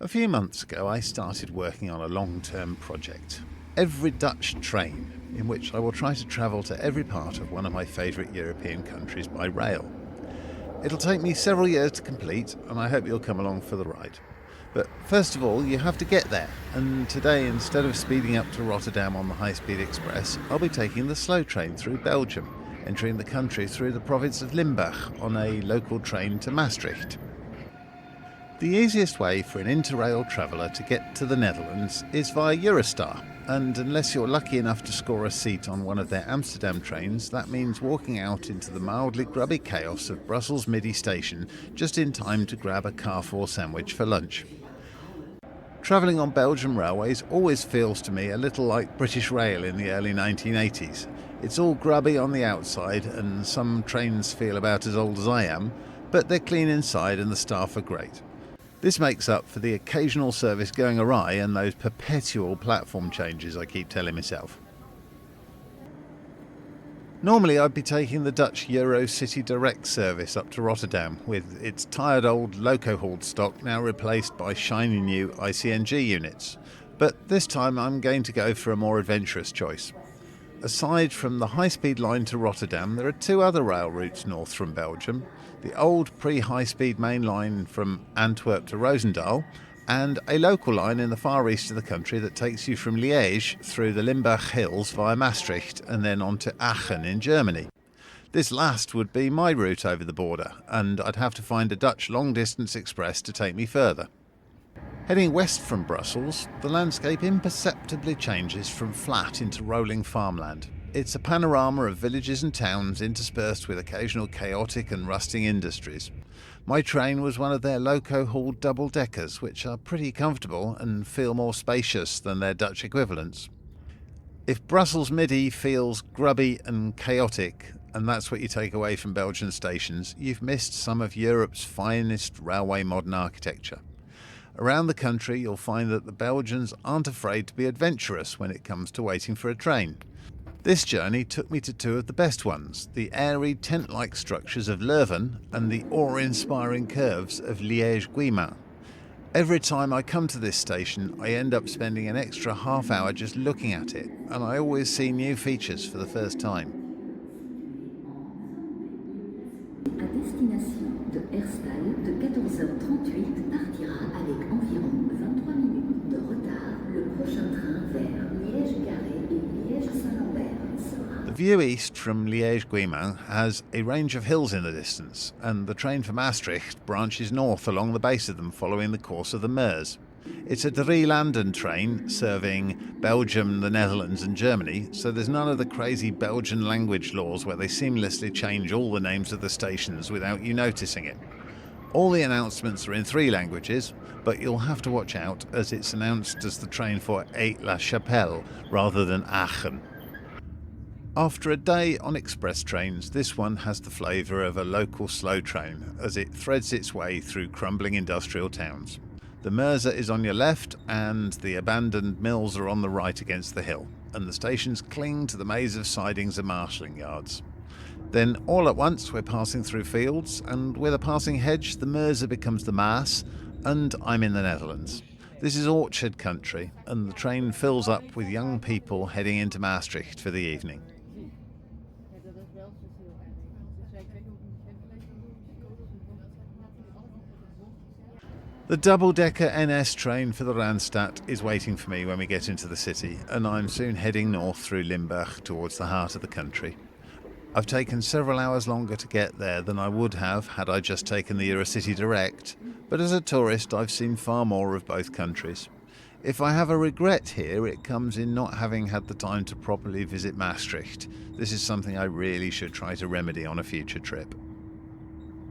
A few months ago I started working on a long-term project. Every Dutch train, in which I will try to travel to every part of one of my favourite European countries by rail. It'll take me several years to complete, and I hope you'll come along for the ride. But first of all, you have to get there, and today, instead of speeding up to Rotterdam on the high-speed express, I'll be taking the slow train through Belgium, entering the country through the province of Limburg on a local train to Maastricht. The easiest way for an interrail traveller to get to the Netherlands is via Eurostar, and unless you're lucky enough to score a seat on one of their Amsterdam trains, that means walking out into the mildly grubby chaos of Brussels Midi station just in time to grab a Carrefour sandwich for lunch. Travelling on Belgian railways always feels to me a little like British Rail in the early 1980s. It's all grubby on the outside, and some trains feel about as old as I am, but they're clean inside and the staff are great. This makes up for the occasional service going awry and those perpetual platform changes I keep telling myself. Normally I'd be taking the Dutch Eurocity Direct service up to Rotterdam, with its tired old loco-hauled stock now replaced by shiny new ICNG units. But this time I'm going to go for a more adventurous choice. Aside from the high-speed line to Rotterdam, there are two other rail routes north from Belgium: the old pre-high-speed main line from Antwerp to Roosendaal, and a local line in the far east of the country that takes you from Liege through the Limburg hills via Maastricht and then on to Aachen in Germany. This last would be my route over the border, and I'd have to find a Dutch long-distance express to take me further. Heading west from Brussels, the landscape imperceptibly changes from flat into rolling farmland. It's a panorama of villages and towns interspersed with occasional chaotic and rusting industries. My train was one of their loco-hauled double-deckers, which are pretty comfortable and feel more spacious than their Dutch equivalents. If Brussels Midi feels grubby and chaotic, and that's what you take away from Belgian stations, you've missed some of Europe's finest railway modern architecture. Around the country, you'll find that the Belgians aren't afraid to be adventurous when it comes to waiting for a train. This journey took me to two of the best ones, the airy tent-like structures of Leuven and the awe-inspiring curves of Liege. Every time I come to this station, I end up spending an extra half hour just looking at it, and I always see new features for the first time. À destination de Herstal de 14h38 partira avec environ 23 minutes de retard le prochain train vers Liège-Carré et Liège-Saint-Lambert sera. The view east from Liege has a range of hills in the distance, and the train for Maastricht branches north along the base of them following the course of the Meuse. It's a drie-landen train serving Belgium, the Netherlands and Germany, so there's none of the crazy Belgian language laws where they seamlessly change all the names of the stations without you noticing it. All the announcements are in 3 languages, but you'll have to watch out as it's announced as the train for Aix-la-Chapelle rather than Aachen. After a day on express trains, this one has the flavour of a local slow train as it threads its way through crumbling industrial towns. The Meuse is on your left and the abandoned mills are on the right against the hill, and the stations cling to the maze of sidings and marshalling yards. Then all at once we're passing through fields, and with a passing hedge the Meuse becomes the Maas, and I'm in the Netherlands. This is orchard country, and the train fills up with young people heading into Maastricht for the evening. The double-decker NS train for the Randstad is waiting for me when we get into the city, and I'm soon heading north through Limburg towards the heart of the country. I've taken several hours longer to get there than I would have had I just taken the Eurocity Direct, but as a tourist I've seen far more of both countries. If I have a regret here, it comes in not having had the time to properly visit Maastricht. This is something I really should try to remedy on a future trip.